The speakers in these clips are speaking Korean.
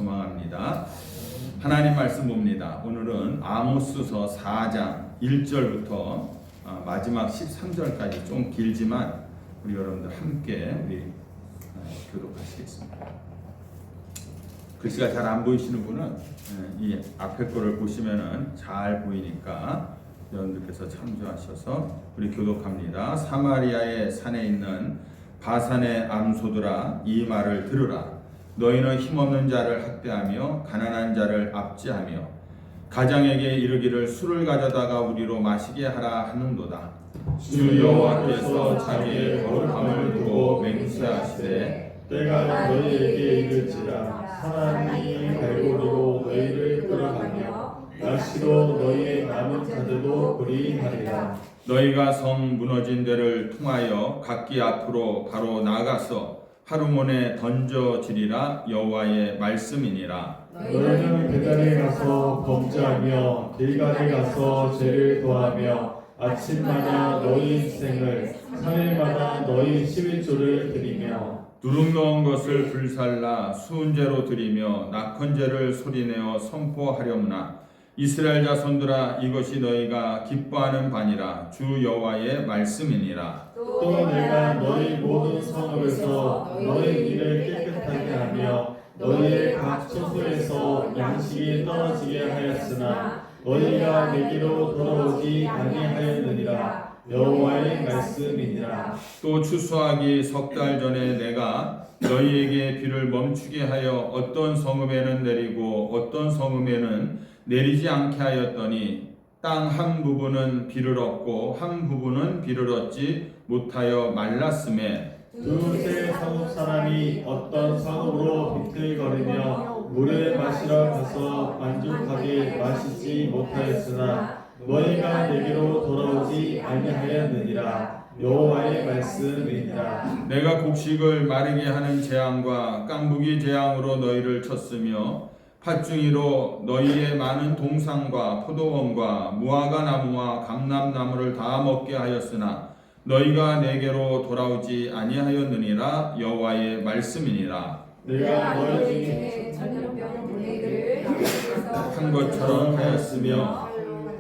소망합니다. 하나님 말씀 봅니다. 오늘은 아모스서 4장 1절부터 마지막 13절까지 좀 길지만 우리 여러분들 함께 교독하시겠습니다. 글씨가 잘 안 보이시는 분은 이 앞에 거를 보시면은 잘 보이니까 여러분들께서 참조하셔서 우리 교독합니다. 사마리아의 산에 있는 바산의 암소들아, 이 말을 들으라. 너희는 힘없는 자를 학대하며 가난한 자를 압제하며 가장에게 이르기를 술을 가져다가 우리로 마시게 하라 하는도다. 주 여호와께서 자기의 거룩함을 두고 맹세하시되 때가 너희에게 이를지라. 사나이 갈고리로 너희를 끌어가며 낚시로 너희의 남은 자들도 그리하리라. 너희가 성 무너진 데를 통하여 각기 앞으로 바로 나가서 하루몬에 던져지리라. 여호와의 말씀이니라. 너희는 그날에 가서 범죄하며 길갈에 가서 죄를 더하며 아침마다 너희 인생을 3일마다 너희 11조를 드리며 누룩 넣은 것을 불살라 수은제로 드리며 낙헌제를 소리내어 선포하려무나 이스라엘 자손들아, 이것이 너희가 기뻐하는 바니라. 주 여호와의 말씀이니라. 또 내가 너희 모든 성읍에서 너희 일을 깨끗하게 하며 너희의 각 처소에서 양식이 떨어지게 하였으나 너희가 내게로 돌아오지 아니하였느니라. 여호와의 말씀이니라. 또 추수하기 석 달 전에 내가 너희에게 비를 멈추게 하여 어떤 성읍에는 내리고 어떤 성읍에는 내리지 않게 하였더니 땅 한 부분은 비를 얻고 한 부분은 비를 얻지 못하여 말랐음에 두세 성읍 사람이 어떤 성읍으로 비틀거리며 물을 마시러 가서 만족하게 마시지 못하였으나 너희가 내게로 돌아오지 아니하였느니라. 여호와의 말씀이니라. 내가 곡식을 마르게 하는 재앙과 깐부기 재앙으로 너희를 쳤으며 팥중이로 너희의 많은 동산과 포도원과 무화과 나무와 감람나무를 다 먹게 하였으나 너희가 내게로 돌아오지 아니하였느니라. 여호와의 말씀이니라. 내가 너희 중에 전염병 문의를 한 것처럼 하였으며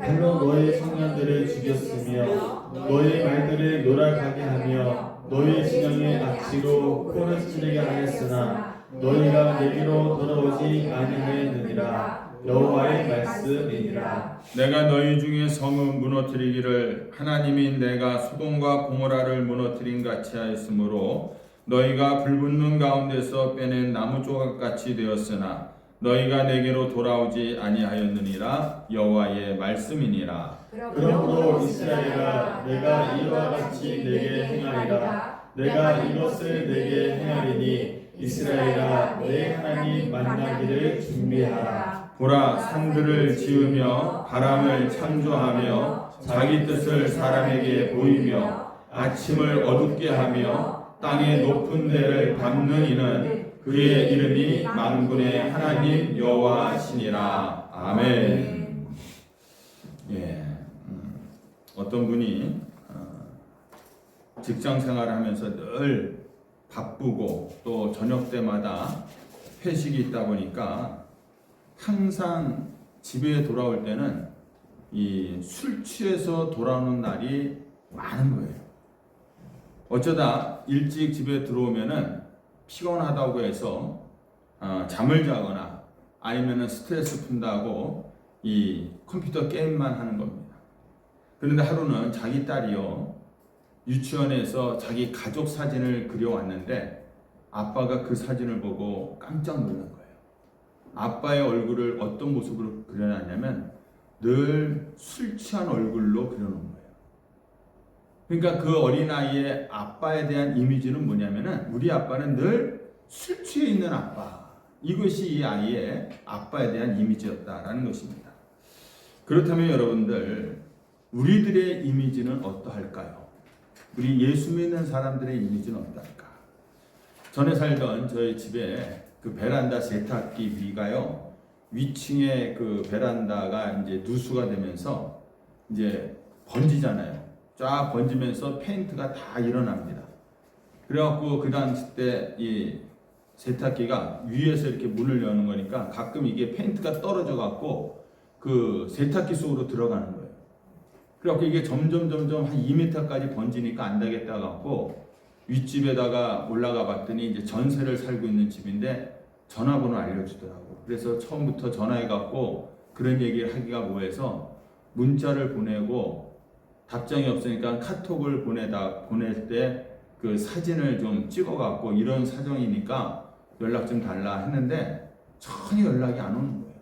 칼로 너희 청년들을 죽였으며 너희 말들을 놀아가게 하며 너희 진영의 악취로 코를 찌르게 하였으나 너희가 내게로 돌아오지 아니하였느니라. 여호와의 말씀이니라. 내가 너희 중에 성을 무너뜨리기를 하나님인 내가 소돔과 고모라를 무너뜨린 같이 하였으므로 너희가 불붙는 가운데서 빼낸 나무 조각같이 되었으나 너희가 내게로 돌아오지 아니하였느니라. 여호와의 말씀이니라. 그러므로 이스라엘아, 내가 이와 같이 내게 행하리라. 내가 이것을 내게 행하리니 이스라엘아, 내 하나님 만나기를 준비하라. 보라, 산들을 지으며 바람을 창조하며 자기 뜻을 사람에게 보이며 아침을 어둡게 하며 땅의 높은 데를 밟는 이는 그의 이름이 만군의 하나님 여호와시니라. 아멘. 어떤 분이 직장 생활하면서 늘 바쁘고 또 저녁 때마다 회식이 있다 보니까 항상 집에 돌아올 때는 이 술 취해서 돌아오는 날이 많은 거예요. 어쩌다 일찍 집에 들어오면은 피곤하다고 해서 잠을 자거나 아니면은 스트레스 푼다고 이 컴퓨터 게임만 하는 겁니다. 그런데 하루는 자기 딸이요, 유치원에서 자기 가족 사진을 그려왔는데 아빠가 그 사진을 보고 깜짝 놀란 거예요. 아빠의 얼굴을 어떤 모습으로 그려놨냐면 늘 술 취한 얼굴로 그려놓은 거예요. 그러니까 그 어린아이의 아빠에 대한 이미지는 뭐냐면은 우리 아빠는 늘 술 취해 있는 아빠. 이것이 이 아이의 아빠에 대한 이미지였다라는 것입니다. 그렇다면 여러분들, 우리들의 이미지는 어떠할까요? 우리 예수 믿는 사람들의 이미지는 어떨까? 전에 살던 저희 집에 그 베란다 세탁기 위가요, 위층에 그 베란다가 이제 누수가 되면서 이제 번지잖아요. 쫙 번지면서 페인트가 다 일어납니다. 그래갖고 그 당시 때 이 세탁기가 위에서 이렇게 문을 여는 거니까 가끔 이게 페인트가 떨어져 갖고 그 세탁기 속으로 들어가는 거예요. 그래갖고 이게 점점 한 2m까지 번지니까 안 되겠다 갖고 윗집에다가 올라가 봤더니 이제 전세를 살고 있는 집인데 전화번호 알려주더라고. 그래서 처음부터 전화해 갖고 그런 얘기를 하기가 뭐해서 문자를 보내고 답장이 없으니까 카톡을 보낼 때 그 사진을 좀 찍어 갖고 이런 사정이니까 연락 좀 달라 했는데 전혀 연락이 안 오는 거예요.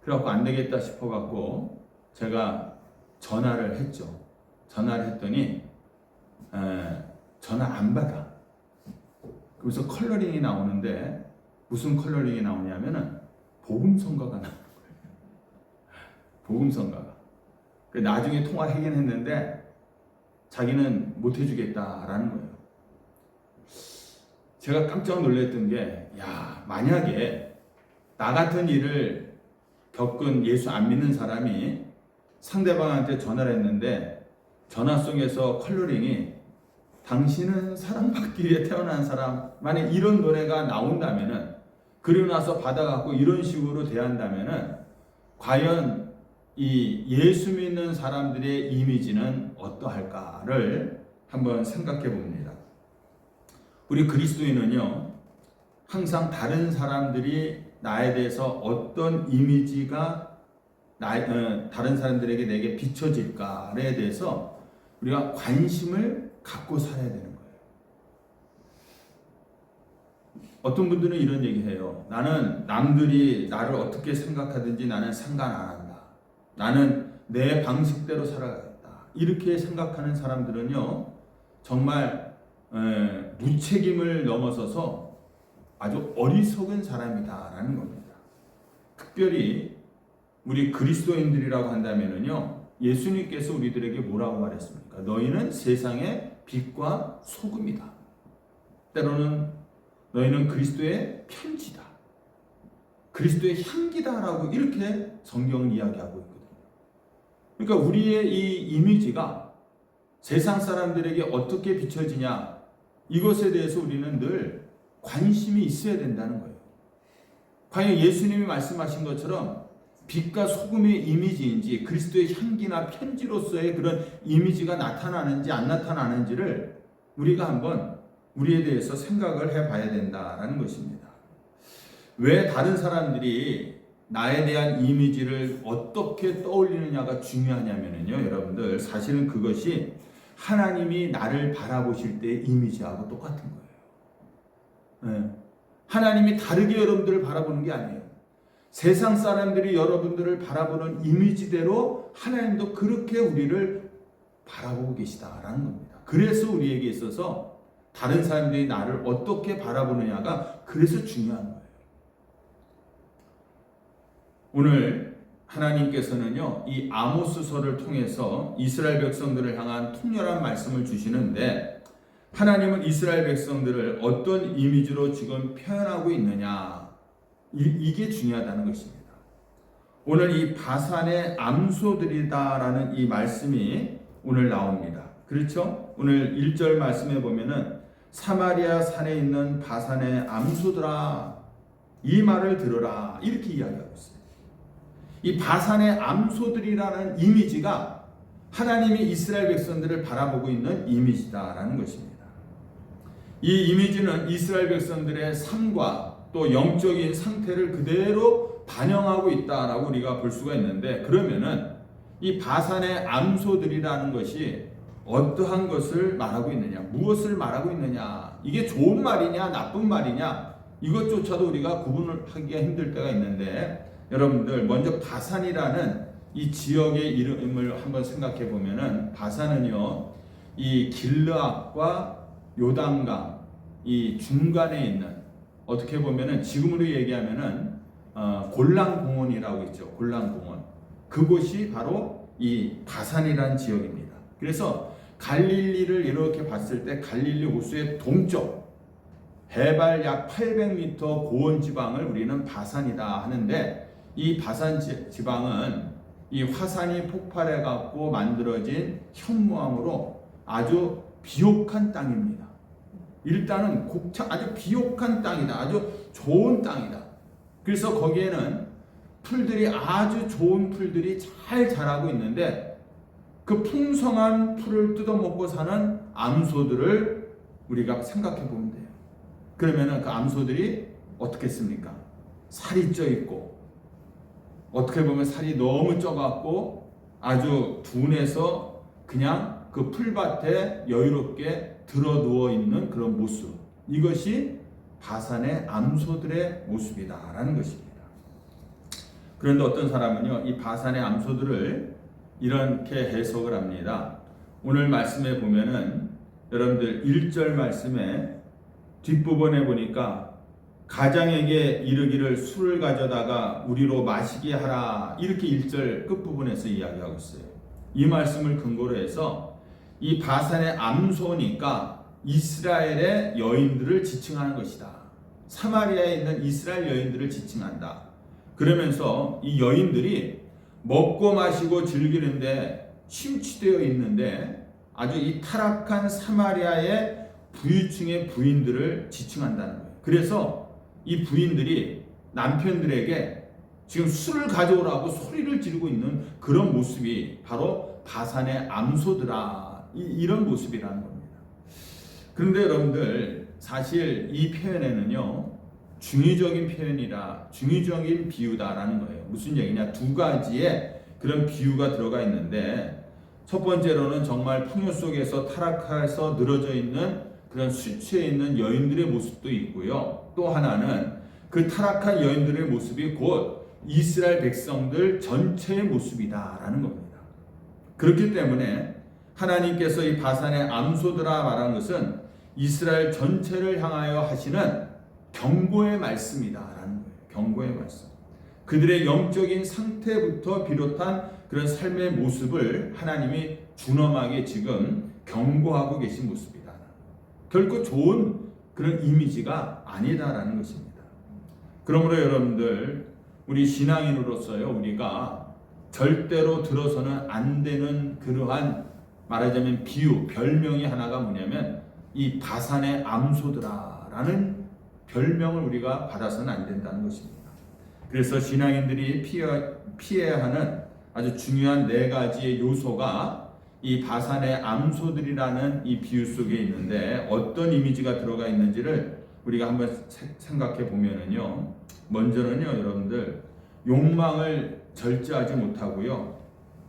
그래갖고 안 되겠다 싶어 갖고 제가 전화를 했죠. 전화를 했더니 전화 안 받아. 그래서 컬러링이 나오는데 무슨 컬러링이 나오냐면은 복음성가가 나오는 거예요. 복음성가가. 나중에 통화하긴 했는데 자기는 못 해주겠다라는 거예요. 제가 깜짝 놀랐던 게, 야, 만약에 나 같은 일을 겪은 예수 안 믿는 사람이 상대방한테 전화를 했는데 전화 속에서 컬러링이 당신은 사랑받기 위해 태어난 사람, 만약 이런 노래가 나온다면은, 그리고 나서 받아갖고 이런 식으로 대한다면은 과연 이 예수 믿는 사람들의 이미지는 어떠할까를 한번 생각해 봅니다. 우리 그리스도인은요, 항상 다른 사람들이 나에 대해서 어떤 이미지가 다른 사람들에게 내게 비춰질까에 대해서 우리가 관심을 갖고 살아야 되는 거예요. 어떤 분들은 이런 얘기해요. 나는 남들이 나를 어떻게 생각하든지 나는 상관 안 한다. 나는 내 방식대로 살아가겠다. 이렇게 생각하는 사람들은요, 정말 무책임을 넘어서서 아주 어리석은 사람이다라는 겁니다. 특별히 우리 그리스도인들이라고 한다면은요, 예수님께서 우리들에게 뭐라고 말했습니까? 너희는 세상의 빛과 소금이다. 때로는 너희는 그리스도의 편지다. 그리스도의 향기다라고 이렇게 성경은 이야기하고 있거든요. 그러니까 우리의 이 이미지가 세상 사람들에게 어떻게 비춰지냐, 이것에 대해서 우리는 늘 관심이 있어야 된다는 거예요. 과연 예수님이 말씀하신 것처럼 빛과 소금의 이미지인지 그리스도의 향기나 편지로서의 그런 이미지가 나타나는지 안 나타나는지를 우리가 한번 우리에 대해서 생각을 해봐야 된다라는 것입니다. 왜 다른 사람들이 나에 대한 이미지를 어떻게 떠올리느냐가 중요하냐면요, 여러분들, 사실은 그것이 하나님이 나를 바라보실 때의 이미지하고 똑같은 거예요. 하나님이 다르게 여러분들을 바라보는 게 아니에요. 세상 사람들이 여러분들을 바라보는 이미지대로 하나님도 그렇게 우리를 바라보고 계시다라는 겁니다. 그래서 우리에게 있어서 다른 사람들이 나를 어떻게 바라보느냐가 그래서 중요한 거예요. 오늘 하나님께서는요, 이 아모스서를 통해서 이스라엘 백성들을 향한 통렬한 말씀을 주시는데, 하나님은 이스라엘 백성들을 어떤 이미지로 지금 표현하고 있느냐, 이게 중요하다는 것입니다. 오늘 이 바산의 암소들이다라는 이 말씀이 오늘 나옵니다. 그렇죠? 오늘 1절 말씀에 보면은 사마리아 산에 있는 바산의 암소들아, 이 말을 들어라, 이렇게 이야기하고 있어요. 이 바산의 암소들이라는 이미지가 하나님이 이스라엘 백성들을 바라보고 있는 이미지다라는 것입니다. 이 이미지는 이스라엘 백성들의 삶과 또 영적인 상태를 그대로 반영하고 있다라고 우리가 볼 수가 있는데, 그러면은 이 바산의 암소들이라는 것이 어떠한 것을 말하고 있느냐, 무엇을 말하고 있느냐, 이게 좋은 말이냐 나쁜 말이냐, 이것조차도 우리가 구분을 하기가 힘들 때가 있는데, 여러분들 먼저 바산이라는 이 지역의 이름을 한번 생각해 보면은, 바산은요, 이 길르앗과 요단강 이 중간에 있는, 어떻게 보면은 지금으로 얘기하면은 골란공원이라고 있죠. 골란공원. 그곳이 바로 이 바산이라는 지역입니다. 그래서 갈릴리를 이렇게 봤을 때 갈릴리 호수의 동쪽 해발 약 800m 고원 지방을 우리는 바산이다 하는데, 이 바산 지방은 이 화산이 폭발해 갖고 만들어진 현무암으로 아주 비옥한 땅입니다. 일단은 아주 비옥한 땅이다. 아주 좋은 땅이다. 그래서 거기에는 풀들이 아주 좋은 풀들이 잘 자라고 있는데 그 풍성한 풀을 뜯어먹고 사는 암소들을 우리가 생각해 보면 돼요. 그러면은 그 암소들이 어떻겠습니까? 살이 쪄 있고 어떻게 보면 살이 너무 쪄갖고 아주 둔해서 그냥 그 풀밭에 여유롭게 들어 누워 있는 그런 모습. 이것이 바산의 암소들의 모습이다라는 것입니다. 그런데 어떤 사람은요, 이 바산의 암소들을 이렇게 해석을 합니다. 오늘 말씀에 보면은 여러분들 1절 말씀에 뒷부분에 보니까 가장에게 이르기를 술을 가져다가 우리로 마시게 하라, 이렇게 1절 끝부분에서 이야기하고 있어요. 이 말씀을 근거로 해서 이 바산의 암소니까 이스라엘의 여인들을 지칭하는 것이다. 사마리아에 있는 이스라엘 여인들을 지칭한다. 그러면서 이 여인들이 먹고 마시고 즐기는데 심취되어 있는데 아주 이 타락한 사마리아의 부유층의 부인들을 지칭한다는 거예요. 그래서 이 부인들이 남편들에게 지금 술을 가져오라고 소리를 지르고 있는 그런 모습이 바로 바산의 암소들아, 이런 모습이라는 겁니다. 그런데 여러분들 사실 이 표현에는요 중의적인 표현이라 중의적인 비유다라는 거예요. 무슨 얘기냐? 두 가지의 그런 비유가 들어가 있는데 첫 번째로는 정말 풍요 속에서 타락해서 늘어져 있는 그런 술 취해 있는 여인들의 모습도 있고요. 또 하나는 그 타락한 여인들의 모습이 곧 이스라엘 백성들 전체의 모습이다라는 겁니다. 그렇기 때문에 하나님께서 이 바산의 암소들아 말한 것은 이스라엘 전체를 향하여 하시는 경고의 말씀이다라는 거예요. 경고의 말씀. 그들의 영적인 상태부터 비롯한 그런 삶의 모습을 하나님이 준엄하게 지금 경고하고 계신 모습이다. 결코 좋은 그런 이미지가 아니다라는 것입니다. 그러므로 여러분들 우리 신앙인으로서요 우리가 절대로 들어서는 안 되는 그러한 말하자면 비유, 별명이 하나가 뭐냐면 이 바산의 암소들아라는 별명을 우리가 받아서는 안 된다는 것입니다. 그래서 신앙인들이 피해야 하는 아주 중요한 4가지의 요소가 이 바산의 암소들이라는 이 비유 속에 있는데 어떤 이미지가 들어가 있는지를 우리가 한번 생각해 보면은요. 먼저는요, 여러분들 욕망을 절제하지 못하고요.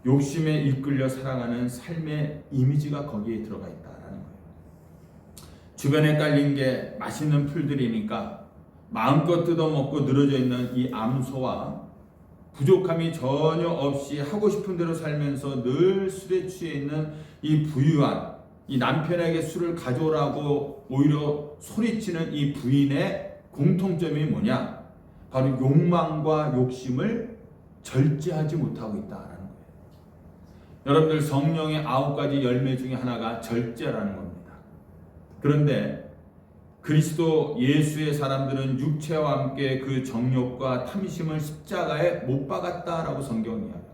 욕심에 이끌려 살아가는 삶의 이미지가 거기에 들어가 있다라는 거예요. 주변에 깔린 게 맛있는 풀들이니까 마음껏 뜯어먹고 늘어져 있는 이 암소와 부족함이 전혀 없이 하고 싶은 대로 살면서 늘 술에 취해 있는 이 부유한 이 남편에게 술을 가져오라고 오히려 소리치는 이 부인의 공통점이 뭐냐? 바로 욕망과 욕심을 절제하지 못하고 있다라는 거예요. 여러분들 성령의 9가지 열매 중에 하나가 절제라는 겁니다. 그런데 그리스도 예수의 사람들은 육체와 함께 그 정욕과 탐심을 십자가에 못 박았다라고 성경은 이야기합니다.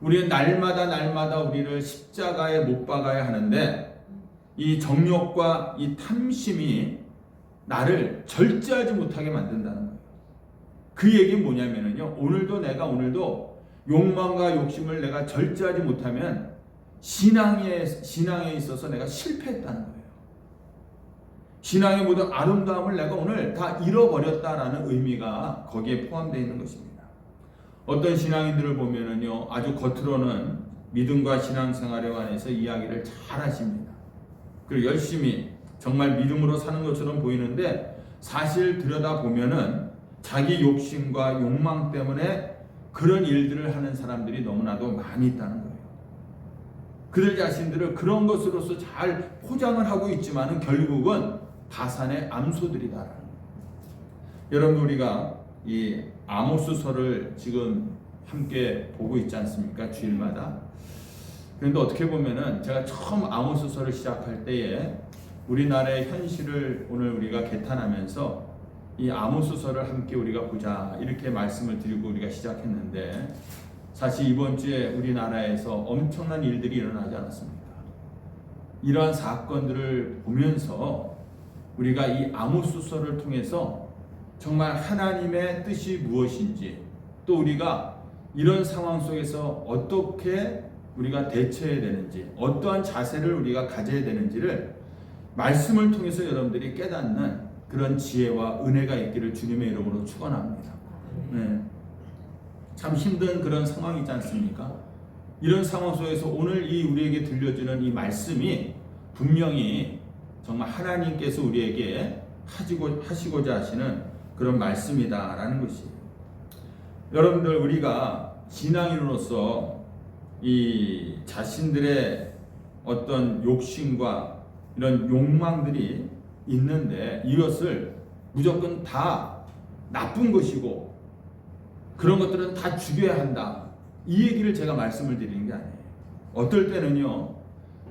우리는 날마다 우리를 십자가에 못 박아야 하는데 이 정욕과 이 탐심이 나를 절제하지 못하게 만든다는 거예요. 그 얘기는 뭐냐면요. 오늘도 욕망과 욕심을 내가 절제하지 못하면 신앙에 있어서 내가 실패했다는 거예요. 신앙의 모든 아름다움을 내가 오늘 다 잃어버렸다라는 의미가 거기에 포함되어 있는 것입니다. 어떤 신앙인들을 보면은요, 아주 겉으로는 믿음과 신앙생활에 관해서 이야기를 잘 하십니다. 그리고 열심히 정말 믿음으로 사는 것처럼 보이는데 사실 들여다보면은 자기 욕심과 욕망 때문에 그런 일들을 하는 사람들이 너무나도 많이 있다는 거예요. 그들 자신들을 그런 것으로서 잘 포장을 하고 있지만은 결국은 바산의 암소들이다라는 거예요. 여러분 우리가 이 아모스서를 지금 함께 보고 있지 않습니까? 주일마다. 그런데 어떻게 보면은 제가 처음 아모스서를 시작할 때에 우리나라의 현실을 오늘 우리가 개탄하면서 이 아모스서를 함께 우리가 보자 이렇게 말씀을 드리고 우리가 시작했는데 사실 이번 주에 우리나라에서 엄청난 일들이 일어나지 않았습니까? 이러한 사건들을 보면서 우리가 이 아모스서를 통해서 정말 하나님의 뜻이 무엇인지, 또 우리가 이런 상황 속에서 어떻게 우리가 대처해야 되는지, 어떠한 자세를 우리가 가져야 되는지를 말씀을 통해서 여러분들이 깨닫는 그런 지혜와 은혜가 있기를 주님의 이름으로 축원합니다. 네. 참 힘든 그런 상황이지 않습니까? 이런 상황 속에서 오늘 이 우리에게 들려주는 이 말씀이 분명히 정말 하나님께서 우리에게 하시고자 하시는 그런 말씀이다라는 것이에요. 여러분들, 우리가 신앙인으로서 이 자신들의 어떤 욕심과 이런 욕망들이 있는데 이것을 무조건 다 나쁜 것이고 그런 것들은 다 죽여야 한다, 이 얘기를 제가 말씀을 드리는 게 아니에요. 어떨 때는요,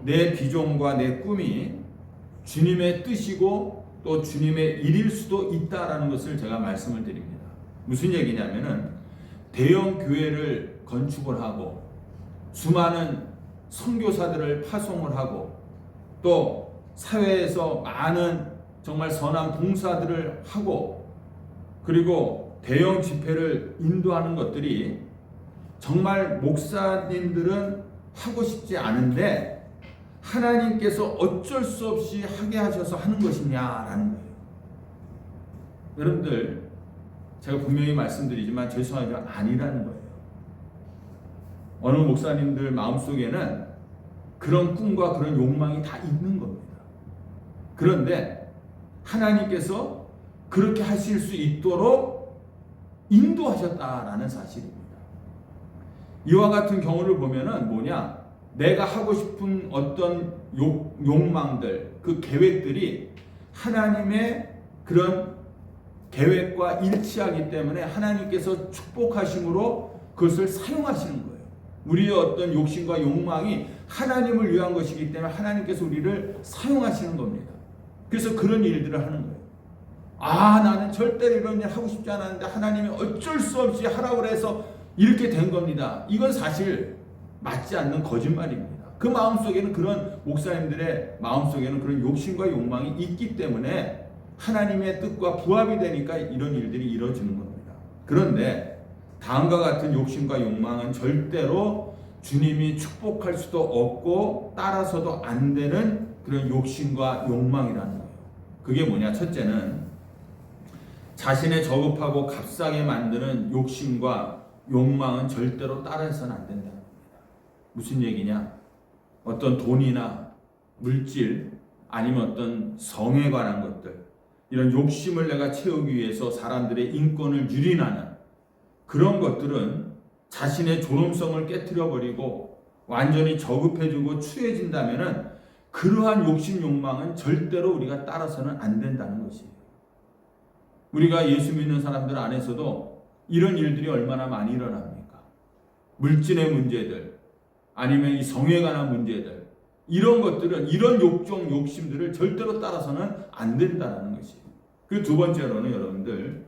내 비전과 내 꿈이 주님의 뜻이고 또 주님의 일일 수도 있다라는 것을 제가 말씀을 드립니다. 무슨 얘기냐면은 대형 교회를 건축을 하고 수많은 선교사들을 파송을 하고 또 사회에서 많은 정말 선한 봉사들을 하고 그리고 대형 집회를 인도하는 것들이 정말 목사님들은 하고 싶지 않은데 하나님께서 어쩔 수 없이 하게 하셔서 하는 것이냐라는 거예요. 여러분들, 제가 분명히 말씀드리지만 죄송하지만 아니라는 거예요. 어느 목사님들 마음속에는 그런 꿈과 그런 욕망이 다 있는 겁니다. 그런데 하나님께서 그렇게 하실 수 있도록 인도하셨다라는 사실입니다. 이와 같은 경우를 보면은 뭐냐? 내가 하고 싶은 어떤 욕망들, 그 계획들이 하나님의 그런 계획과 일치하기 때문에 하나님께서 축복하심으로 그것을 사용하시는 거예요. 우리의 어떤 욕심과 욕망이 하나님을 위한 것이기 때문에 하나님께서 우리를 사용하시는 겁니다. 그래서 그런 일들을 하는 거예요. 나는 절대로 이런 일 하고 싶지 않았는데 하나님이 어쩔 수 없이 하라고 해서 이렇게 된 겁니다. 이건 사실 맞지 않는 거짓말입니다. 그 마음속에는, 그런 목사님들의 마음속에는 그런 욕심과 욕망이 있기 때문에 하나님의 뜻과 부합이 되니까 이런 일들이 이루어지는 겁니다. 그런데 다음과 같은 욕심과 욕망은 절대로 주님이 축복할 수도 없고 따라서도 안 되는 그런 욕심과 욕망이라는 거예요. 그게 뭐냐? 첫째는 자신의 저급하고 값싸게 만드는 욕심과 욕망은 절대로 따라해서는 안 된다는 겁니다. 무슨 얘기냐? 어떤 돈이나 물질 아니면 어떤 성에 관한 것들, 이런 욕심을 내가 채우기 위해서 사람들의 인권을 유린하는 그런 것들은 자신의 존엄성을 깨트려버리고 완전히 저급해지고 추해진다면은 그러한 욕심 욕망은 절대로 우리가 따라서는 안 된다는 것이에요. 우리가 예수 믿는 사람들 안에서도 이런 일들이 얼마나 많이 일어납니까? 물질의 문제들, 아니면 이 성에 관한 문제들, 이런 것들은, 이런 욕심들을 절대로 따라서는 안 된다는 것이에요. 그 두 번째로는 여러분들,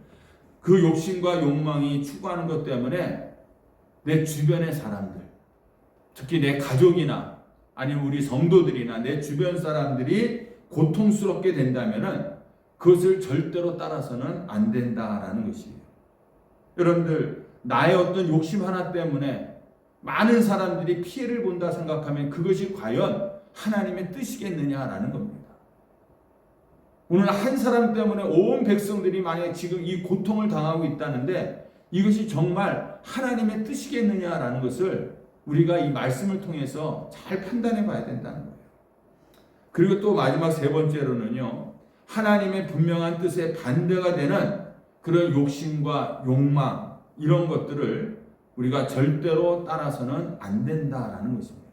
그 욕심과 욕망이 추구하는 것 때문에 내 주변의 사람들, 특히 내 가족이나 아니면 우리 성도들이나 내 주변 사람들이 고통스럽게 된다면은 그것을 절대로 따라서는 안 된다라는 것이에요. 여러분들, 나의 어떤 욕심 하나 때문에 많은 사람들이 피해를 본다 생각하면 그것이 과연 하나님의 뜻이겠느냐라는 겁니다. 오늘 한 사람 때문에 온 백성들이 만약에 지금 이 고통을 당하고 있다는데 이것이 정말 하나님의 뜻이겠느냐라는 것을 우리가 이 말씀을 통해서 잘 판단해 봐야 된다는 거예요. 그리고 또 마지막 세 번째로는요, 하나님의 분명한 뜻에 반대가 되는 그런 욕심과 욕망, 이런 것들을 우리가 절대로 따라서는 안 된다라는 것입니다.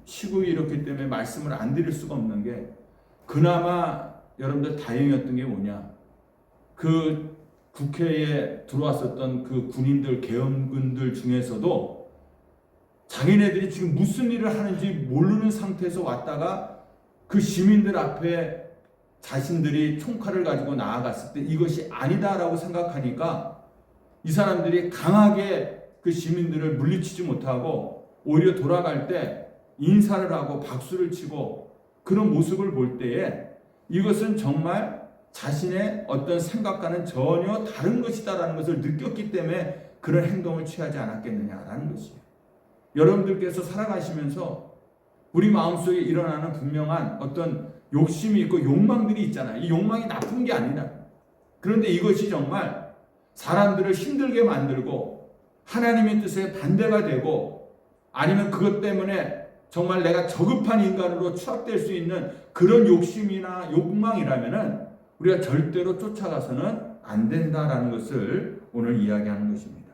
시국이 이렇기 때문에 말씀을 안 드릴 수가 없는 게, 그나마 여러분들 다행이었던 게 뭐냐? 그 국회에 들어왔었던 그 군인들, 계엄군들 중에서도 자기네들이 지금 무슨 일을 하는지 모르는 상태에서 왔다가 그 시민들 앞에 자신들이 총칼을 가지고 나아갔을 때 이것이 아니다라고 생각하니까 이 사람들이 강하게 그 시민들을 물리치지 못하고 오히려 돌아갈 때 인사를 하고 박수를 치고 그런 모습을 볼 때에 이것은 정말 자신의 어떤 생각과는 전혀 다른 것이다라는 것을 느꼈기 때문에 그런 행동을 취하지 않았겠느냐라는 것이에요. 여러분들께서 살아가시면서 우리 마음속에 일어나는 분명한 어떤 욕심이 있고 욕망들이 있잖아요. 이 욕망이 나쁜 게 아니라. 그런데 이것이 정말 사람들을 힘들게 만들고 하나님의 뜻에 반대가 되고 아니면 그것 때문에 정말 내가 저급한 인간으로 추락될 수 있는 그런 욕심이나 욕망이라면은 우리가 절대로 쫓아가서는 안 된다라는 것을 오늘 이야기하는 것입니다.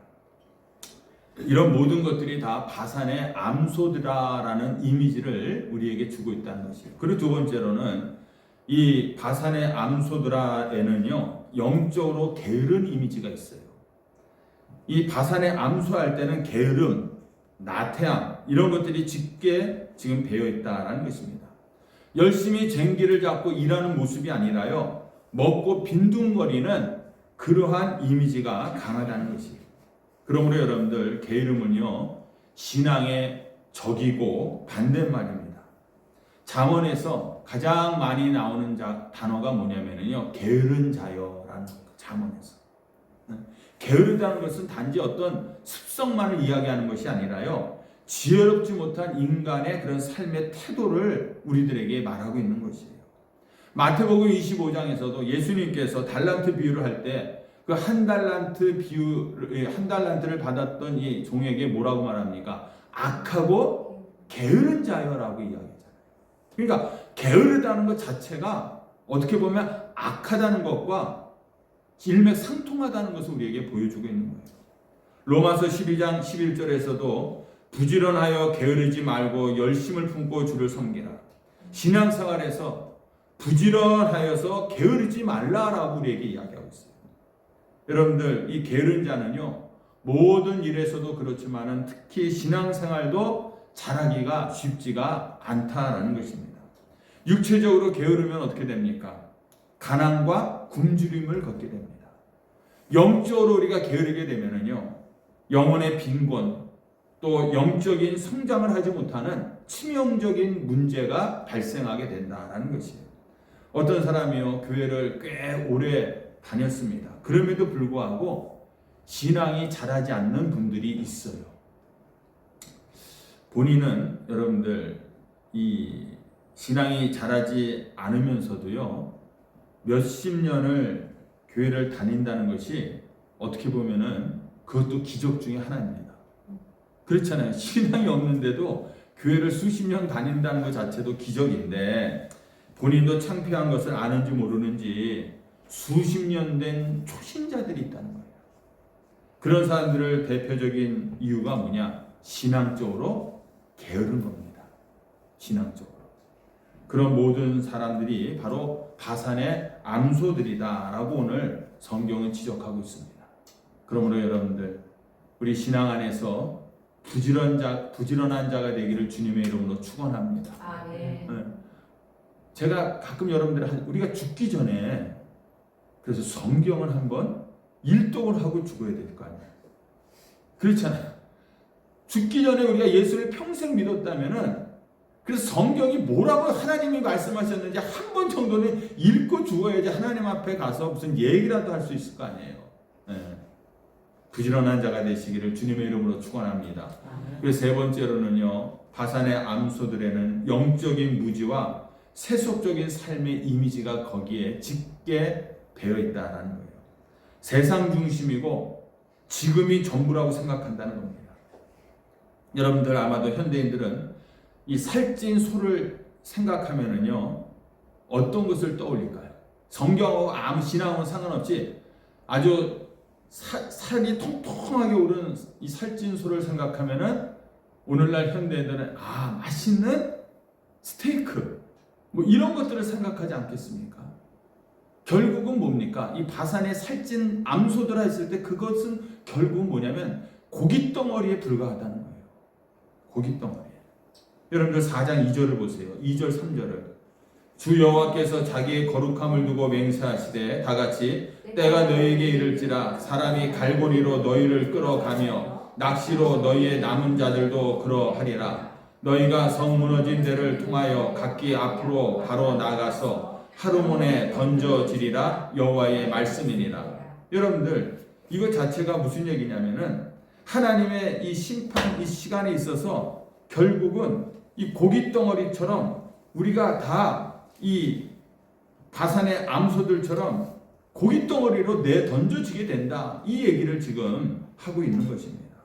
이런 모든 것들이 다 바산의 암소들아라는 이미지를 우리에게 주고 있다는 것이에요. 그리고 두 번째로는 이 바산의 암소들아에는요 영적으로 게으른 이미지가 있어요. 이 바산의 암소할 때는 게으름, 나태함 이런 것들이 짙게 지금 배어 있다라는 것입니다. 열심히 쟁기를 잡고 일하는 모습이 아니라요 먹고 빈둥거리는 그러한 이미지가 강하다는 것이에요. 그러므로 여러분들 게으름은요 신앙의 적이고 반대말입니다. 잠언에서 가장 많이 나오는 단어가 뭐냐면요 게으른 자여라는 거예요. 잠언에서 게으르다는 것은 단지 어떤 습성만을 이야기하는 것이 아니라요 지혜롭지 못한 인간의 그런 삶의 태도를 우리들에게 말하고 있는 것이에요. 마태복음 25장에서도 예수님께서 달란트 비유를 할 때 그 한 달란트를 받았던 이 종에게 뭐라고 말합니까? 악하고 게으른 자여라고 이야기하잖아요. 그러니까 게으르다는 것 자체가 어떻게 보면 악하다는 것과 일맥상통하다는 것을 우리에게 보여주고 있는 거예요. 로마서 12장 11절에서도 부지런하여 게으르지 말고 열심을 품고 주를 섬기라. 신앙생활에서 부지런하여서 게으르지 말라라고 우리에게 이야기하고 있어요. 여러분들 이 게으른 자는요 모든 일에서도 그렇지만은 특히 신앙생활도 잘하기가 쉽지가 않다라는 것입니다. 육체적으로 게으르면 어떻게 됩니까? 가난과 굶주림을 걷게 됩니다. 영적으로 우리가 게으르게 되면은요 영혼의 빈곤 또 영적인 성장을 하지 못하는 치명적인 문제가 발생하게 된다라는 것이에요. 어떤 사람이요 교회를 꽤 오래 다녔습니다. 그럼에도 불구하고 신앙이 자라지 않는 분들이 있어요. 본인은 여러분들 이 신앙이 자라지 않으면서도요 몇십 년을 교회를 다닌다는 것이 어떻게 보면은 그것도 기적 중에 하나입니다. 그렇잖아요. 신앙이 없는데도 교회를 수십 년 다닌다는 것 자체도 기적인데 본인도 창피한 것을 아는지 모르는지 수십 년 된 초신자들이 있다는 거예요. 그런 사람들을 대표적인 이유가 뭐냐? 신앙적으로 게으른 겁니다. 신앙적으로. 그런 모든 사람들이 바로 바산의 암소들이다라고 오늘 성경은 지적하고 있습니다. 그러므로 여러분들 우리 신앙 안에서 부지런한 자가 되기를 주님의 이름으로 축원합니다. 아멘. 네. 제가 가끔 여러분들 우리가 죽기 전에 그래서 성경을 한번 일독을 하고 죽어야 될 거 아니에요. 그렇잖아요. 죽기 전에 우리가 예수를 평생 믿었다면은 그래서 성경이 뭐라고 하나님이 말씀하셨는지 한 번 정도는 읽고 죽어야지 하나님 앞에 가서 무슨 얘기라도 할 수 있을 거 아니에요. 네. 부지런한 자가 되시기를 주님의 이름으로 축원합니다. 그리고 세 번째로는요. 바산의 암소들에는 영적인 무지와 세속적인 삶의 이미지가 거기에 짙게 배어 있다는 거예요. 세상 중심이고 지금이 전부라고 생각한다는 겁니다. 여러분들 아마도 현대인들은 이 살찐 소를 생각하면은요 어떤 것을 떠올릴까요? 성경하고 아무 신앙하고 상관없이 아주 살이 통통하게 오른 이 살찐 소를 생각하면은 오늘날 현대인들은 맛있는 스테이크 뭐 이런 것들을 생각하지 않겠습니까? 결국은 뭡니까? 이 바산에 살찐 암소들아 있을 때 그것은 결국은 뭐냐면 고깃덩어리에 불과하다는 거예요. 고깃덩어리. 여러분들 4장 2절을 보세요. 2절 3절을. 주 여호와께서 자기의 거룩함을 두고 맹세하시되 다같이 때가 너희에게 이를지라 사람이 갈고리로 너희를 끌어가며 낚시로 너희의 남은 자들도 그러하리라. 너희가 성 무너진 데를 통하여 각기 앞으로 바로 나가서 하루몬에 던져지리라. 여호와의 말씀이니라. 여러분들, 이거 자체가 무슨 얘기냐면은 하나님의 이 심판 이 시간에 있어서 결국은 이 고깃 덩어리처럼 우리가 다 이 바산의 암소들처럼 고깃 덩어리로 내 던져지게 된다. 이 얘기를 지금 하고 있는 것입니다.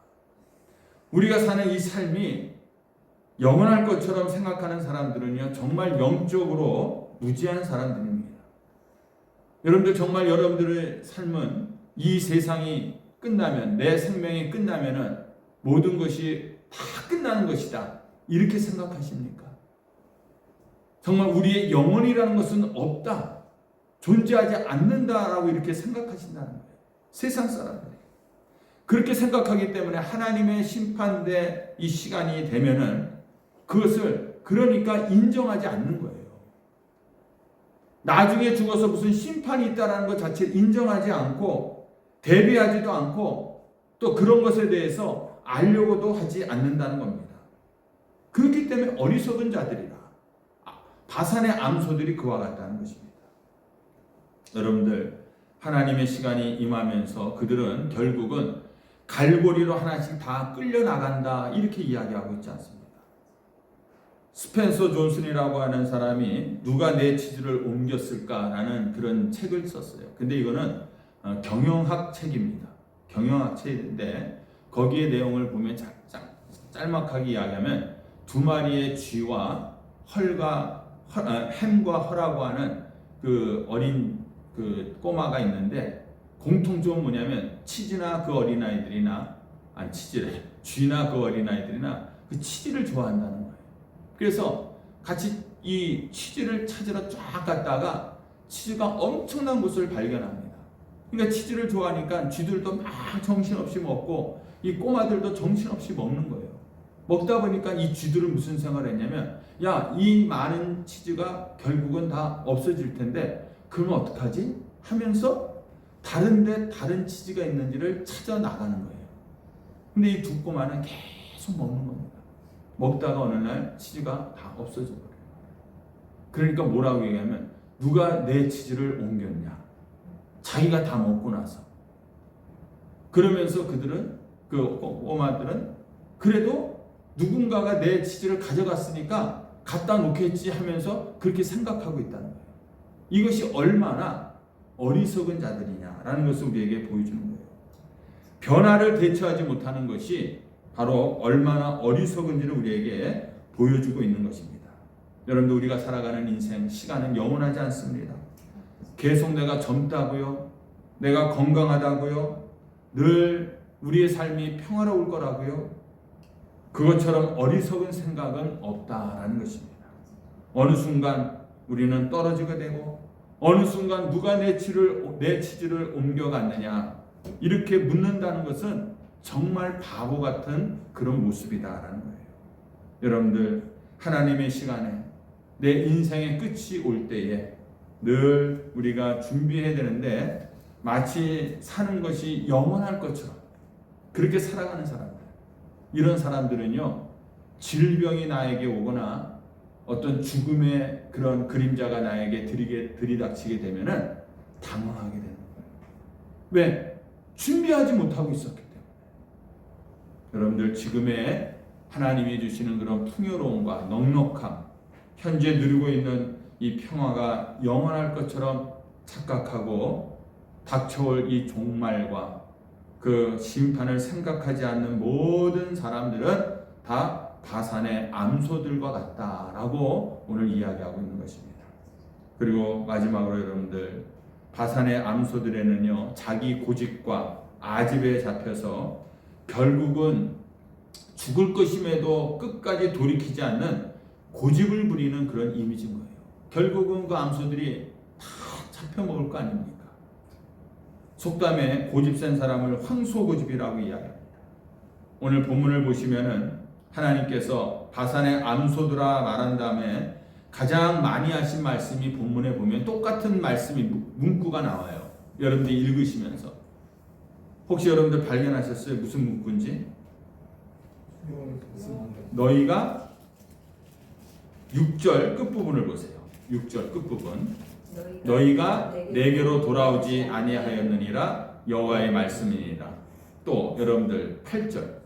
우리가 사는 이 삶이 영원할 것처럼 생각하는 사람들은요, 정말 영적으로 무지한 사람들입니다. 여러분들, 정말 여러분들의 삶은 이 세상이 끝나면, 내 생명이 끝나면은 모든 것이 다 끝나는 것이다. 이렇게 생각하십니까? 정말 우리의 영혼이라는 것은 없다. 존재하지 않는다라고 이렇게 생각하신다는 거예요. 세상 사람들이. 그렇게 생각하기 때문에 하나님의 심판대 이 시간이 되면은 그것을 그러니까 인정하지 않는 거예요. 나중에 죽어서 무슨 심판이 있다라는 것 자체를 인정하지 않고 대비하지도 않고 또 그런 것에 대해서 알려고도 하지 않는다는 겁니다. 그렇기 때문에 어리석은 자들이라. 바산의 암소들이 그와 같다는 것입니다. 여러분들, 하나님의 시간이 임하면서 그들은 결국은 갈고리로 하나씩 다 끌려나간다. 이렇게 이야기하고 있지 않습니까? 스펜서 존슨이라고 하는 사람이 누가 내 치즈를 옮겼을까라는 그런 책을 썼어요. 근데 이거는 경영학 책입니다. 경영학 책인데 거기에 내용을 보면 짤막하게 이야기하면 두 마리의 쥐와 햄과 허라고 하는 그 어린 그 꼬마가 있는데 공통점은 뭐냐면 치즈나 그 어린아이들이나 쥐나 그 어린아이들이나 그 치즈를 좋아한다는 거예요. 그래서 같이 이 치즈를 찾으러 쫙 갔다가 치즈가 엄청난 곳을 발견합니다. 그러니까 치즈를 좋아하니까 쥐들도 막 정신없이 먹고 이 꼬마들도 정신없이 먹는 거예요. 먹다 보니까 이 쥐들은 무슨 생각을 했냐면, 야, 이 많은 치즈가 결국은 다 없어질 텐데 그러면 어떡하지? 하면서 다른 치즈가 있는지를 찾아 나가는 거예요. 근데 이 두 꼬마는 계속 먹는 겁니다. 먹다가 어느 날 치즈가 다 없어져 버려요. 그러니까 뭐라고 얘기하면, 누가 내 치즈를 옮겼냐? 자기가 다 먹고 나서. 그러면서 그들은, 그 꼬마들은 그래도 누군가가 내 치즈를 가져갔으니까 갖다 놓겠지 하면서 그렇게 생각하고 있다는 거예요. 이것이 얼마나 어리석은 자들이냐라는 것을 우리에게 보여주는 거예요. 변화를 대처하지 못하는 것이 바로 얼마나 어리석은지를 우리에게 보여주고 있는 것입니다. 여러분들, 우리가 살아가는 인생, 시간은 영원하지 않습니다. 계속 내가 젊다고요? 내가 건강하다고요? 늘 우리의 삶이 평화로울 거라고요? 그것처럼 어리석은 생각은 없다라는 것입니다. 어느 순간 우리는 떨어지게 되고 어느 순간 누가 내 치즈를 옮겨갔느냐 이렇게 묻는다는 것은 정말 바보 같은 그런 모습이다라는 거예요. 여러분들, 하나님의 시간에 내 인생의 끝이 올 때에 늘 우리가 준비해야 되는데 마치 사는 것이 영원할 것처럼 그렇게 살아가는 사람들, 이런 사람들은요, 질병이 나에게 오거나 어떤 죽음의 그런 그림자가 나에게 들이닥치게 되면은 당황하게 되는 거예요. 왜? 준비하지 못하고 있었기 때문에. 여러분들, 지금의 하나님이 주시는 그런 풍요로움과 넉넉함, 현재 누리고 있는 이 평화가 영원할 것처럼 착각하고 닥쳐올 이 종말과 그 심판을 생각하지 않는 모든 사람들은 다 바산의 암소들과 같다라고 오늘 이야기하고 있는 것입니다. 그리고 마지막으로 여러분들, 바산의 암소들에는요, 자기 고집과 아집에 잡혀서 결국은 죽을 것임에도 끝까지 돌이키지 않는 고집을 부리는 그런 이미지인 거예요. 결국은 그 암소들이 다 잡혀 먹을 거 아닙니까? 속담에 고집 센 사람을 황소고집이라고 이야기합니다. 오늘 본문을 보시면은 하나님께서 바산의 암소들아 말한 다음에 가장 많이 하신 말씀이 본문에 보면 똑같은 말씀이 문구가 나와요. 여러분들이 읽으시면서 혹시 여러분들 발견하셨어요? 무슨 문구인지? 너희가 6절 끝부분을 보세요. 6절 끝부분. 너희가 내게로 돌아오지 아니하였느니라 여호와의 말씀이니라. 또 여러분들 8절.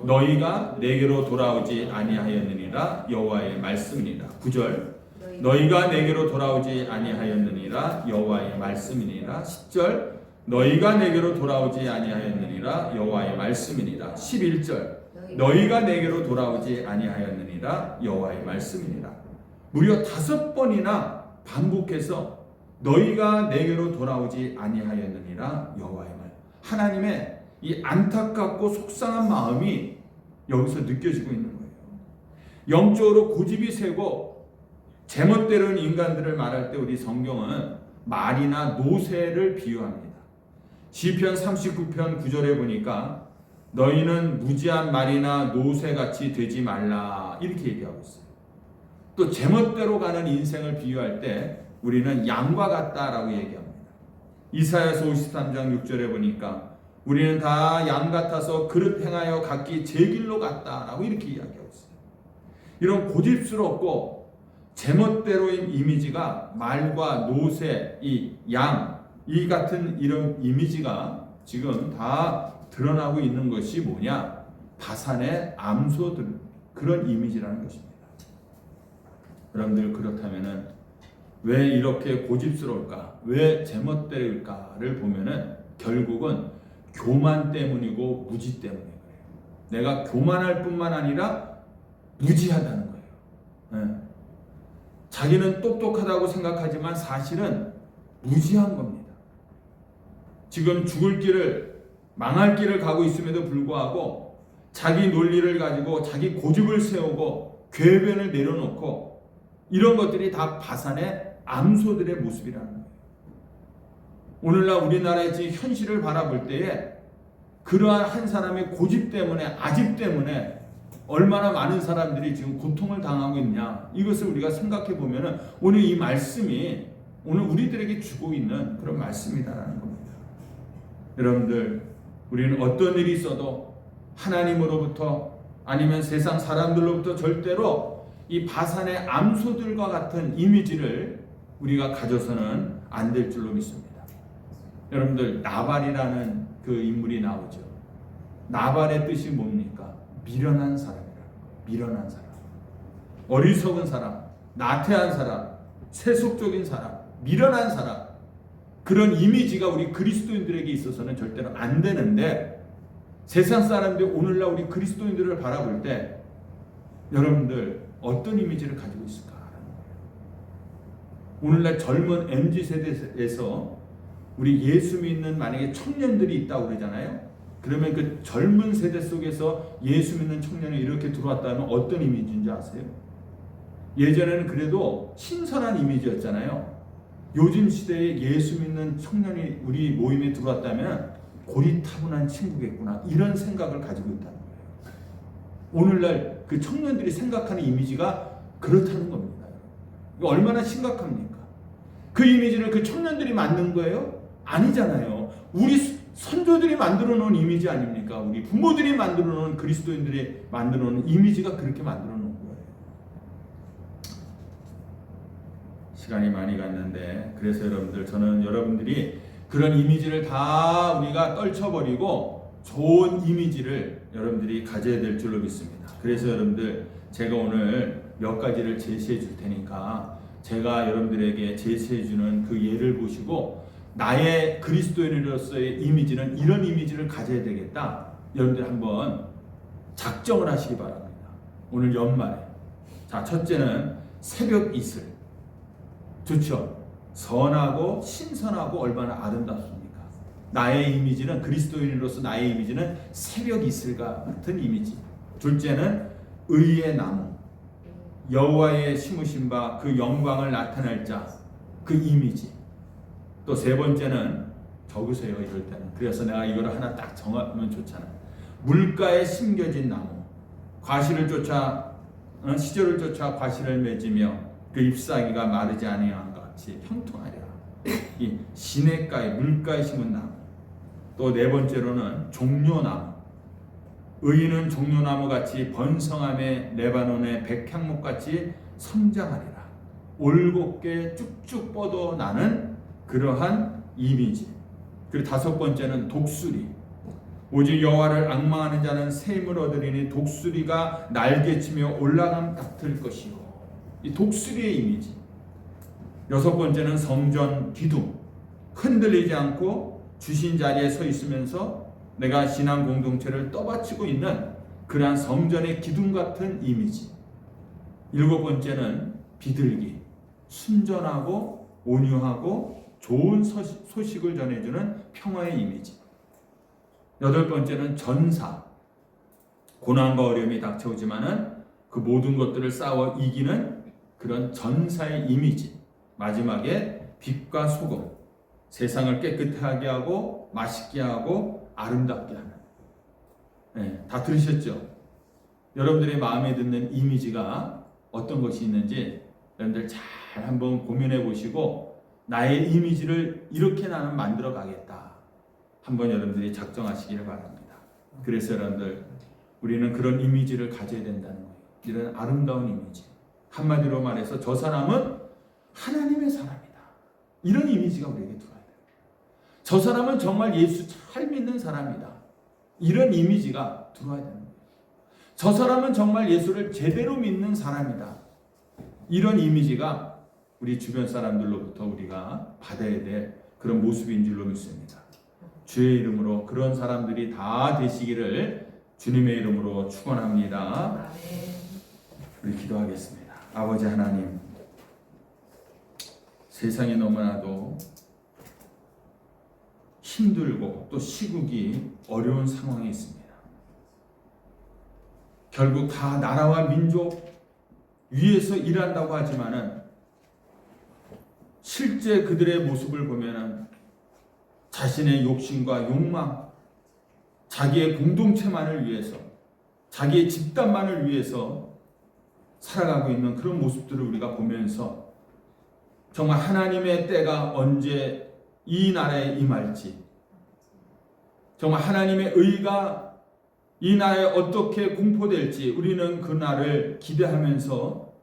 너희가 내게로 돌아오지 아니하였느니라 여호와의 말씀이니라. 9절. 너희가 내게로 돌아오지 아니하였느니라 여호와의 말씀이니라. 10절. 너희가 내게로 돌아오지 아니하였느니라 여호와의 말씀이니라. 11절. 너희가 내게로 돌아오지 아니하였느니라 여호와의 말씀이니라. 무려 5번이나 반복해서 너희가 내게로 돌아오지 아니하였느니라 여호와의 말. 하나님의 이 안타깝고 속상한 마음이 여기서 느껴지고 있는 거예요. 영적으로 고집이 세고 제멋대로인 인간들을 말할 때 우리 성경은 말이나 노새를 비유합니다. 시편 39편 9절에 보니까 너희는 무지한 말이나 노새같이 되지 말라 이렇게 얘기하고 있어요. 또 제멋대로 가는 인생을 비유할 때 우리는 양과 같다라고 얘기합니다. 이사야서 53장 6절에 보니까 우리는 다 양 같아서 그릇 행하여 각기 제 길로 갔다라고 이렇게 이야기하고 있어요. 이런 고집스럽고 제멋대로인 이미지가 말과 노새, 이 양, 이 같은 이런 이미지가 지금 다 드러나고 있는 것이 뭐냐? 바산의 암소들, 그런 이미지라는 것입니다. 여러분들 그렇다면은 왜 이렇게 고집스러울까? 왜 제멋대로일까를 보면은 결국은 교만 때문이고 무지 때문이에요. 내가 교만할 뿐만 아니라 무지하다는 거예요. 네. 자기는 똑똑하다고 생각하지만 사실은 무지한 겁니다. 지금 죽을 길을, 망할 길을 가고 있음에도 불구하고 자기 논리를 가지고 자기 고집을 세우고 궤변을 내려놓고 이런 것들이 다 바산의 암소들의 모습이라는 거예요. 오늘날 우리나라의 지금 현실을 바라볼 때에 그러한 한 사람의 고집 때문에, 아집 때문에 얼마나 많은 사람들이 지금 고통을 당하고 있냐, 이것을 우리가 생각해 보면 오늘 이 말씀이 오늘 우리들에게 주고 있는 그런 말씀이다라는 겁니다. 여러분들, 우리는 어떤 일이 있어도 하나님으로부터 아니면 세상 사람들로부터 절대로 이 바산의 암소들과 같은 이미지를 우리가 가져서는 안 될 줄로 믿습니다. 여러분들, 나발이라는 그 인물이 나오죠. 나발의 뜻이 뭡니까? 미련한 사람이라는 거예요. 미련한 사람, 어리석은 사람, 나태한 사람, 세속적인 사람, 미련한 사람, 그런 이미지가 우리 그리스도인들에게 있어서는 절대로 안 되는데, 세상 사람들이 오늘날 우리 그리스도인들을 바라볼 때 여러분들 어떤 이미지를 가지고 있을까? 오늘날 젊은 MZ세대에서 우리 예수 믿는 만약에 청년들이 있다고 그러잖아요. 그러면 그 젊은 세대 속에서 예수 믿는 청년이 이렇게 들어왔다면 어떤 이미지인지 아세요? 예전에는 그래도 신선한 이미지였잖아요. 요즘 시대에 예수 믿는 청년이 우리 모임에 들어왔다면 고리타분한 친구겠구나, 이런 생각을 가지고 있다는 거예요. 오늘날 그 청년들이 생각하는 이미지가 그렇다는 겁니다. 이거 얼마나 심각합니까? 그 이미지를 그 청년들이 만든 거예요? 아니잖아요. 우리 선조들이 만들어 놓은 이미지 아닙니까? 우리 부모들이 만들어 놓은, 그리스도인들이 만들어 놓은 이미지가 그렇게 만들어 놓은 거예요. 시간이 많이 갔는데, 그래서 여러분들, 저는 여러분들이 그런 이미지를 다 우리가 떨쳐버리고 좋은 이미지를 여러분들이 가져야 될 줄로 믿습니다. 그래서 여러분들, 제가 오늘 몇 가지를 제시해 줄 테니까 제가 여러분들에게 제시해 주는 그 예를 보시고 나의 그리스도인으로서의 이미지는 이런 이미지를 가져야 되겠다, 여러분들 한번 작정을 하시기 바랍니다. 오늘 연말에. 자, 첫째는 새벽 이슬. 좋죠? 선하고 신선하고 얼마나 아름답습니까? 나의 이미지는, 그리스도인으로서 나의 이미지는 새벽 이슬과 같은 이미지. 둘째는 의의 나무, 여호와의 심으신 바 그 영광을 나타낼 자, 그 이미지. 또 세 번째는, 적으세요 이럴 때는. 그래서 내가 이거를 하나 딱 정하면 좋잖아요. 물가에 심겨진 나무, 과실을 쫓아, 시절을 쫓아 과실을 맺으며 그 잎사귀가 마르지 아니한 것 같이 형통하리라. 이 시냇가에, 물가에 심은 나무. 또 네 번째로는 종려나무. 의인은 종려나무같이 번성함에 레바논의 백향목같이 성장하리라. 올곧게 쭉쭉 뻗어나는 그러한 이미지. 그리고 다섯 번째는 독수리. 오직 여호와를 앙망하는 자는 새 힘을 얻으리니 독수리가 날개치며 올라감 같을 것이고, 이 독수리의 이미지. 여섯 번째는 성전 기둥. 흔들리지 않고 주신 자리에 서 있으면서 내가 신앙 공동체를 떠받치고 있는 그러한 성전의 기둥 같은 이미지. 일곱 번째는 비둘기. 순전하고 온유하고 좋은 소식을 전해주는 평화의 이미지. 여덟 번째는 전사. 고난과 어려움이 닥쳐오지만은 그 모든 것들을 싸워 이기는 그런 전사의 이미지. 마지막에 빛과 소금. 세상을 깨끗하게 하고 맛있게 하고 아름답게 하는. 네, 다 들으셨죠? 여러분들의 마음에 드는 이미지가 어떤 것이 있는지 여러분들 잘 한번 고민해 보시고, 나의 이미지를 이렇게 나는 만들어 가겠다, 한번 여러분들이 작정하시기를 바랍니다. 그래서 여러분들, 우리는 그런 이미지를 가져야 된다는 거예요. 이런 아름다운 이미지. 한마디로 말해서 저 사람은 하나님의 사람이다, 이런 이미지가 우리에게 들어야 돼요. 저 사람은 정말 예수 잘 믿는 사람이다, 이런 이미지가 들어야 되는 거예요. 저 사람은 정말 예수를 제대로 믿는 사람이다, 이런 이미지가 우리 주변 사람들로부터 우리가 받아야 될 그런 모습인 줄로 믿습니다. 주의 이름으로 그런 사람들이 다 되시기를 주님의 이름으로 축원합니다. 우리 기도하겠습니다. 아버지 하나님, 세상이 너무나도 힘들고 또 시국이 어려운 상황에 있습니다. 결국 다 나라와 민족 위에서 일한다고 하지만은 실제 그들의 모습을 보면은 자신의 욕심과 욕망, 자기의 공동체만을 위해서, 자기의 집단만을 위해서 살아가고 있는 그런 모습들을 우리가 보면서 정말 하나님의 때가 언제 이 나라에 임할지, 정말 하나님의 의가 이 나라에 어떻게 공포될지 우리는 그 날을 기대하면서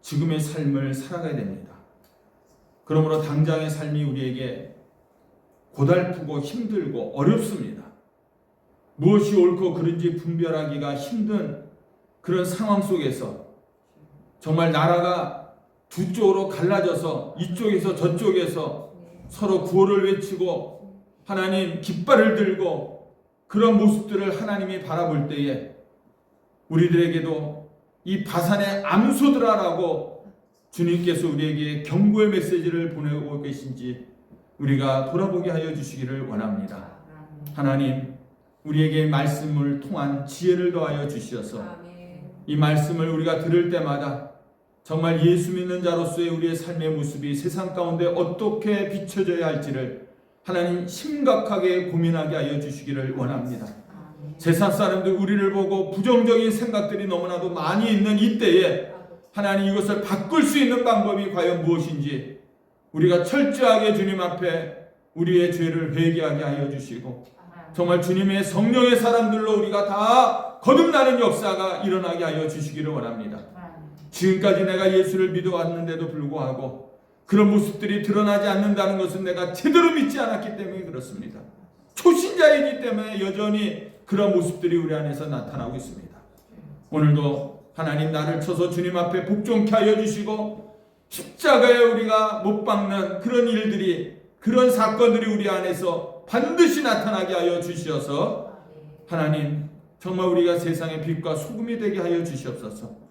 지금의 삶을 살아가야 됩니다. 그러므로 당장의 삶이 우리에게 고달프고 힘들고 어렵습니다. 무엇이 옳고 그른지 분별하기가 힘든 그런 상황 속에서 정말 나라가 두 쪽으로 갈라져서 이쪽에서 저쪽에서 서로 구호를 외치고 하나님 깃발을 들고 그런 모습들을 하나님이 바라볼 때에 우리들에게도 이 바산의 암소들아라고 주님께서 우리에게 경고의 메시지를 보내고 계신지 우리가 돌아보게 하여 주시기를 원합니다. 하나님, 우리에게 말씀을 통한 지혜를 더하여 주시어서 이 말씀을 우리가 들을 때마다 정말 예수 믿는 자로서의 우리의 삶의 모습이 세상 가운데 어떻게 비춰져야 할지를 하나님 심각하게 고민하게 하여 주시기를 원합니다. 세상 사람들 우리를 보고 부정적인 생각들이 너무나도 많이 있는 이때에 하나님 이것을 바꿀 수 있는 방법이 과연 무엇인지 우리가 철저하게 주님 앞에 우리의 죄를 회개하게 하여 주시고 정말 주님의 성령의 사람들로 우리가 다 거듭나는 역사가 일어나게 하여 주시기를 원합니다. 지금까지 내가 예수를 믿어왔는데도 불구하고 그런 모습들이 드러나지 않는다는 것은 내가 제대로 믿지 않았기 때문에 그렇습니다. 초신자이기 때문에 여전히 그런 모습들이 우리 안에서 나타나고 있습니다. 오늘도 하나님 나를 쳐서 주님 앞에 복종케 하여 주시고 십자가에 우리가 못 박는 그런 일들이, 그런 사건들이 우리 안에서 반드시 나타나게 하여 주시어서 하나님 정말 우리가 세상의 빛과 소금이 되게 하여 주시옵소서.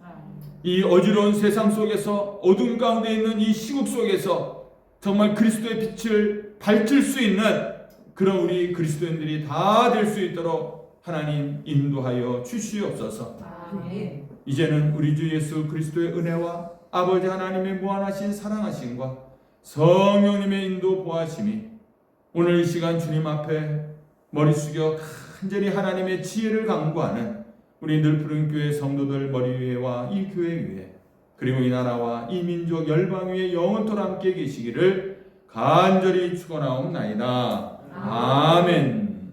이 어지러운 세상 속에서 어둠 가운데 있는 이 시국 속에서 정말 그리스도의 빛을 밝힐 수 있는 그런 우리 그리스도인들이 다 될 수 있도록 하나님 인도하여 주시옵소서. 아멘. 이제는 우리 주 예수 그리스도의 은혜와 아버지 하나님의 무한하신 사랑하심과 성령님의 인도 보하심이 오늘 이 시간 주님 앞에 머리 숙여 간절히 하나님의 지혜를 강구하는 우리 늘푸른 교회 성도들 머리 위에와 이 교회 위에 그리고 이 나라와 이 민족 열방 위에 영원토록 함께 계시기를 간절히 축원하옵나이다. 아멘.